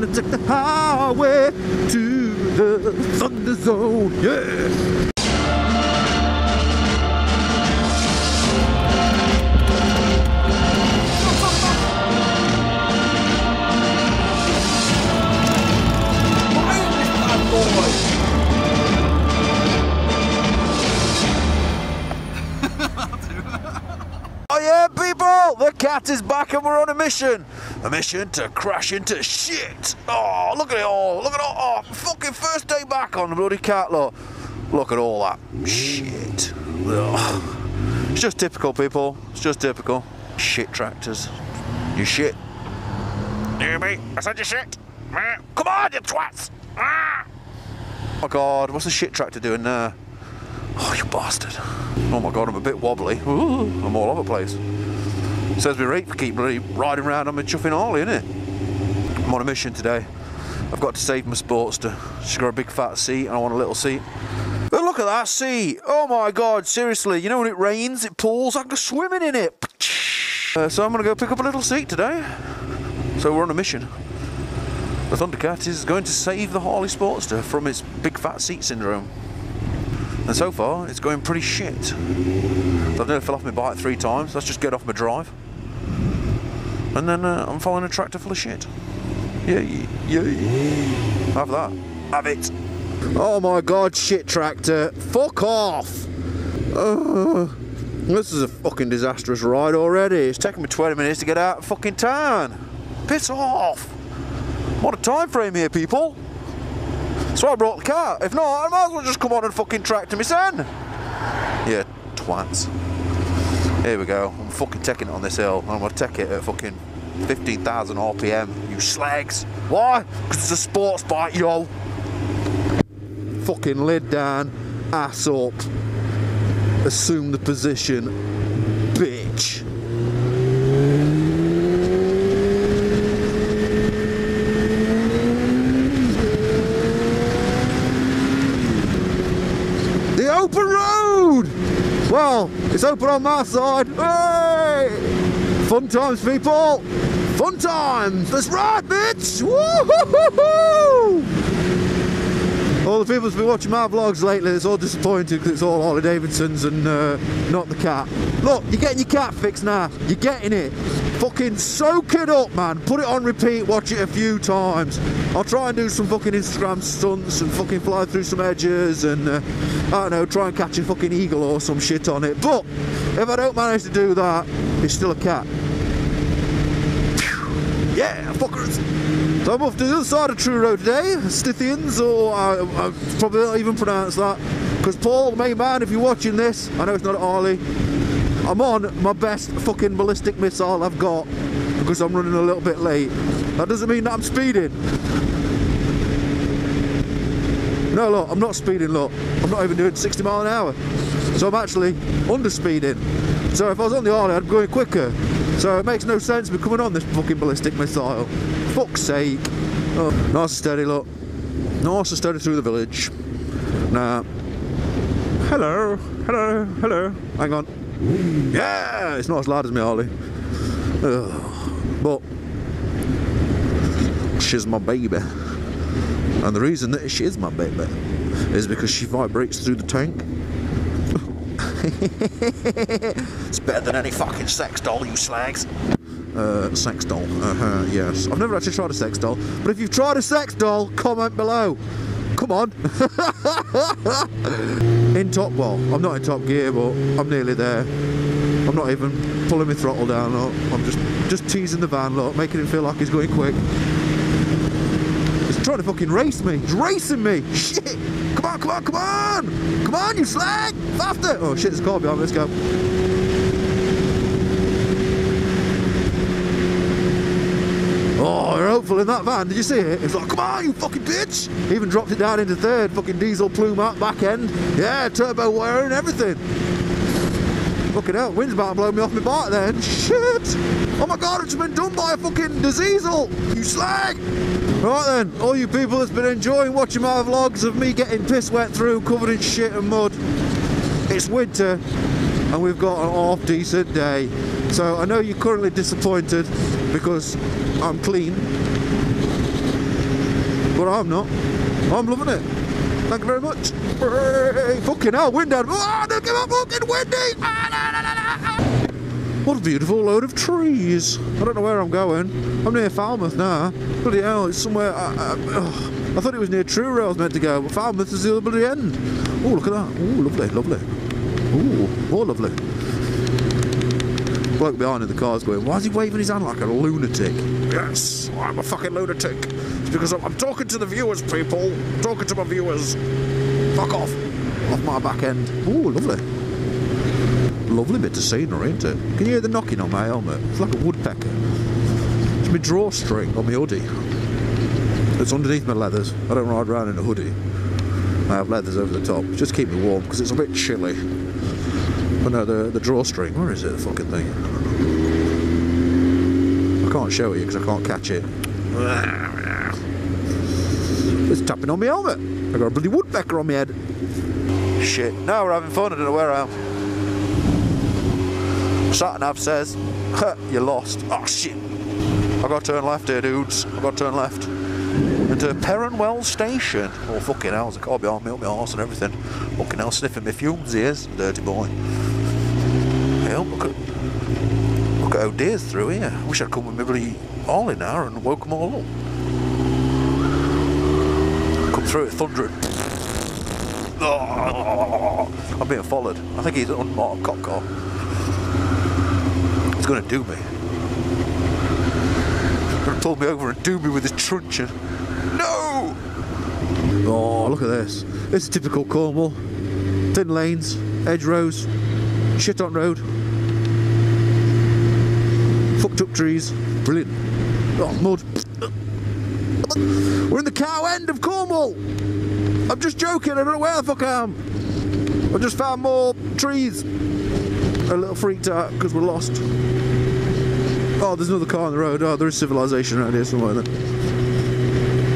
gonna take the highway to the Thunder Zone, yeah. Oh yeah, people! The cat is back and we're on a mission. A mission to crash into shit. Oh, look at it all. Look at all. Oh, fucking first day back on the bloody cat, look. Look at all that shit. Ugh. It's just typical, people. It's just typical. Shit tractors. You shit. Hear me? I said you shit. Come on, you twats. Oh my God, what's the shit tractor doing there? Oh, you bastard. Oh my God, I'm a bit wobbly. Ooh, I'm all over the place. It says me right for keep riding around on my chuffing Harley, innit? I'm on a mission today. I've got to save my Sportster. She's got a big fat seat and I want a little seat. But look at that seat. Oh my God, seriously. You know when it rains, it pools, I go swimming in it. So I'm going to go pick up a little seat today. So we're on a mission. The Thundercat is going to save the Harley Sportster from its big fat seat syndrome. And so far, it's going pretty shit. I've nearly fell off my bike 3 times. Let's just get off my drive. And then I'm following a tractor full of shit. Yay, yay. Have that. Have it. Oh my God, shit tractor. Fuck off. This is a fucking disastrous ride already. It's taken me 20 minutes to get out of fucking town. Piss off. What a time frame here, people. So I brought the car. If not, I might as well just come on and fucking tractor me son. Yeah, twats. Here we go. I'm fucking taking it on this hill. I'm gonna take it at fucking 15,000 RPM. You slags. Why? Because it's a sports bike, yo. Fucking lid down, ass up. Assume the position, bitch. Open road! Well, it's open on my side. Hey! Fun times, people! Fun times! Let's ride, bitch! Woo-hoo-hoo-hoo! All the people who've been watching my vlogs lately, it's all disappointed because it's all Harley Davidsons and not the cat. Look, you're getting your cat fixed now. You're getting it. Fucking soak it up, man. Put it on repeat, watch it a few times. I'll try and do some fucking Instagram stunts and fucking fly through some edges and, I don't know, try and catch a fucking eagle or some shit on it. But, if I don't manage to do that, it's still a cat. Yeah, fuckers. So I'm off to the other side of True Road today, Scythians, or I probably don't even pronounce that. Because Paul, the main man, if you're watching this, I know it's not at Harley, I'm on my best fucking ballistic missile I've got because I'm running a little bit late. That doesn't mean that I'm speeding. No, look, I'm not speeding, look. I'm not even doing 60 miles an hour. So I'm actually under speeding. So if I was on the Harley, I'd be going quicker. So it makes no sense me coming on this fucking ballistic missile. Fuck's sake. Oh, nice and steady, look. Nice and steady through the village. Now, hello, hello, hello. Hang on. Yeah, it's not as loud as me Harley. But she's my baby. And the reason that she is my baby is because she vibrates through the tank. It's better than any fucking sex doll, you slags. Sex doll, yes. I've never actually tried a sex doll, but if you've tried a sex doll, comment below. Come on. In top, well, I'm not in top gear, but I'm nearly there. I'm not even pulling my throttle down, look. I'm just teasing the van, look, making it feel like he's going quick. He's trying to fucking race me. He's racing me. Shit. Come on, come on, come on. Come on, you slag. Faster. Oh shit, there's a car behind me. Let's go. Oh, you're hopeful in that van. Did you see it? It's like, come on, you fucking bitch. Even dropped it down into third. Fucking diesel plume out back end. Yeah, turbo wire and everything. Fucking hell, wind's about to blow me off my bike then. Shit. Oh my God, it's been done by a fucking diesel. You slag. Right then, all you people that's been enjoying watching my vlogs of me getting piss wet through, covered in shit and mud. It's winter and we've got an half decent day. So I know you're currently disappointed because I'm clean. but I'm not. I'm loving it. Thank you very much. Hey, fucking hell, wind down. Oh, look at fucking windy. What a beautiful load of trees. I don't know where I'm going. I'm near Falmouth now. Bloody hell, it's somewhere. I thought it was near Cheetarah I was meant to go, but Falmouth is the other bloody end. Oh, look at that. Oh, lovely, lovely. Oh, more lovely. Bloke behind in the car's going, why is he waving his hand like a lunatic? Yes, I'm a fucking lunatic. It's because I'm talking to the viewers, people. I'm talking to my viewers. Fuck off. Off my back end. Oh, lovely. Lovely bit of scenery, isn't it? Can you hear the knocking on my helmet? It's like a woodpecker. It's my drawstring on my hoodie. It's underneath my leathers. I don't ride around in a hoodie. I have leathers over the top. Just keep me warm, because it's a bit chilly. But no, the drawstring, where is it, the fucking thing? I can't show it you because I can't catch it. It's tapping on my helmet. I got a bloody woodpecker on my head. Shit, now we're having fun, I don't know where I am. Sat-nav says, you're lost. Oh shit. I gotta turn left here, dudes. I gotta turn left. Into Perronwell Station. Oh fucking hell, there's a car behind me, up my arse and everything. Fucking hell, sniffing my fumes, he is, dirty boy. Hell, look at how deer's through here. I wish I'd come with my bloody Harley now and woke them all up. Come through it thundering. Oh, I'm being followed. I think he's an unmarked cop car. He's gonna do me. He's gonna pull me over and do me with his truncheon. No! Oh, look at this. This is typical Cornwall. Thin lanes, edge rows, shit on road. Fucked up trees. Brilliant. Oh, mud. We're in the cow end of Cornwall! I'm just joking, I don't know where the fuck I am. I just found more trees. A little freaked out because we're lost. Oh, there's another car on the road. Oh, there is civilization around here somewhere then.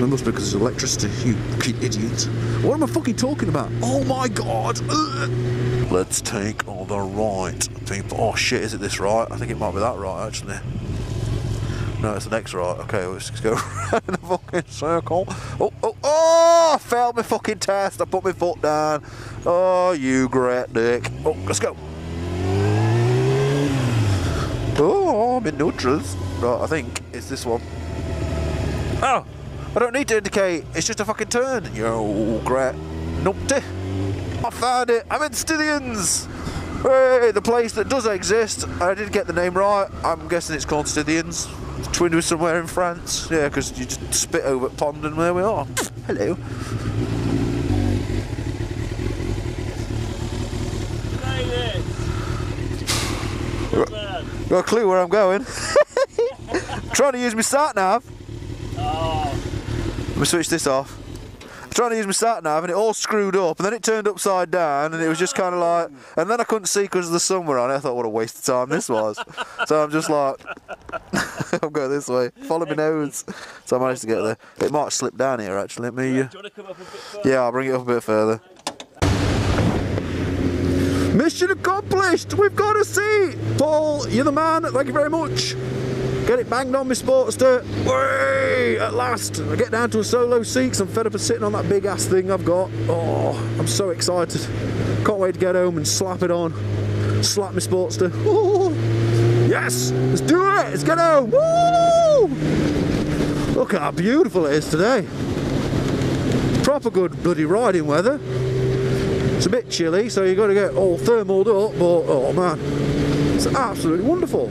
It must be because there's electricity, you fucking idiot. What am I fucking talking about? Oh my god! Ugh. Let's take all the right, people. Oh shit, is it this right? I think it might be that right, actually. No, it's the next right. Okay, let's go around the fucking circle. Oh, oh, oh! I failed my fucking test. I put my foot down. Oh, you great dick. Oh, let's go. Oh, I'm in neutrals. Right, I think it's this one. Oh! I don't need to indicate. It's just a fucking turn. Yo, great numpty. I found it. I'm in Scythians. Hey, the place that does exist. I didn't get the name right. I'm guessing it's called Scythians. It's twinned with somewhere in France. Yeah, because you just spit over at pond and there we are. Hello. Got a clue where I'm going. Trying to use my sat-nav. Oh. Let me switch this off. I'm trying to use my sat-nav and it all screwed up and then it turned upside down and it was just kind of like, and then I couldn't see because the sun were on. I thought what a waste of time this was. So I'm just like, I'm going this way. Follow my nose. So I managed to get there. It might slip down here actually. Let me, do you want to come up a bit further? Yeah, I'll bring it up a bit further. Mission accomplished! We've got a seat! Paul, you're the man, thank you very much. Get it banged on my Sportster. Way! At last! I get down to a solo seat because I'm fed up of sitting on that big ass thing I've got. Oh, I'm so excited. Can't wait to get home and slap it on. Slap my Sportster. Ooh. Yes! Let's do it! Let's get home! Woo! Look how beautiful it is today. Proper good bloody riding weather. It's a bit chilly, so you've got to get all thermaled up, but oh man, it's absolutely wonderful.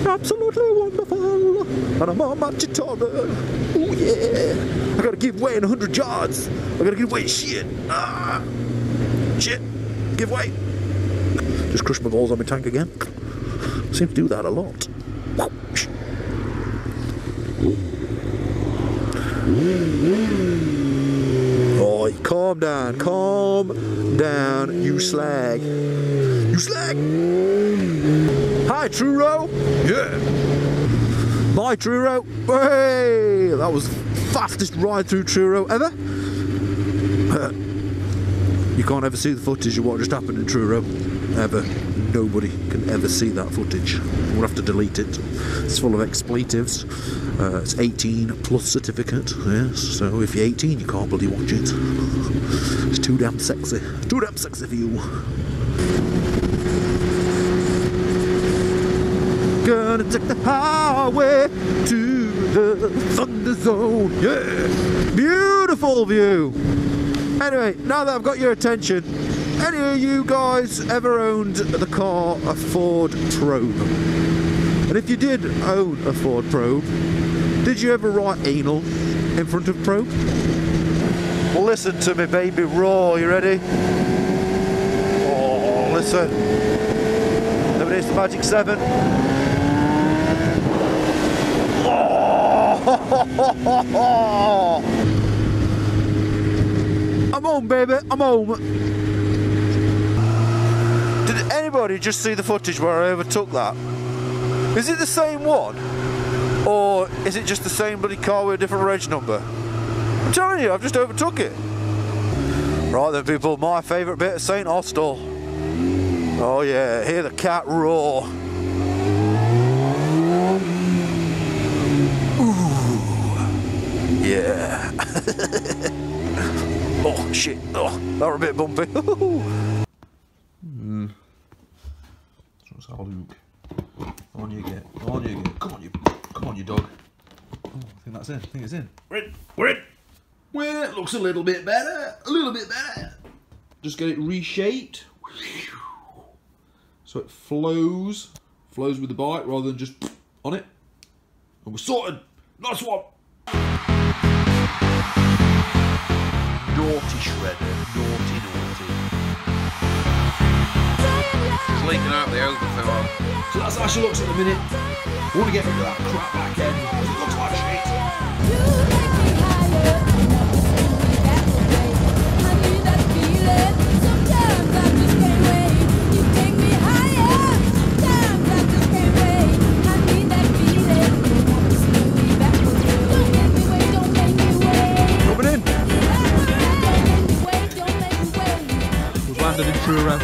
Absolutely wonderful. And I'm on my Cheetarah. Oh yeah. I got to give way in 100 yards. I got to give way. Shit. Ah. Shit. Give way. Just crushed my balls on my tank again. I seem to do that a lot. Oh, calm down, you slag. You slag! Hi, Truro! Yeah! Bye, Truro! Hey! That was the fastest ride through Truro ever. You can't ever see the footage of what just happened in Truro. Ever. nobody can ever see that footage. We'll have to delete it. It's full of expletives. It's 18 plus certificate, yes, so if you're 18 you can't bloody watch it. It's too damn sexy. Too damn sexy for you. Gonna take the highway to the Thunder Zone, yeah! Beautiful view! Anyway, now that I've got your attention, any of you guys ever owned the car a Ford Probe? And if you did own a Ford Probe, did you ever write anal in front of Probe? Well, listen to me, baby, raw, you ready? Oh, listen. There it is, the Magic 7. Oh! I'm home, baby, I'm home. Did anybody just see the footage where I overtook that? Is it the same one? Or is it just the same bloody car with a different reg number? I'm telling you, I've just overtook it. Right then, people, my favourite bit of St. Austell. Oh yeah, hear the cat roar. Ooh. Yeah. Oh shit, oh, that were a bit bumpy. Let's have a look. On you get, on you get. Come on you dog. Oh, I think that's in, I think it's in. We're in. Well, it looks a little bit better, Just get it reshaped. So it flows with the bike rather than just on it. And we're sorted. Nice one. Naughty shredder, naughty. It's leaking out the overfill. So that's how she looks at the minute. We want to get rid of that crap back end because it looks like shit. Coming in. Was landed in Cheetarah.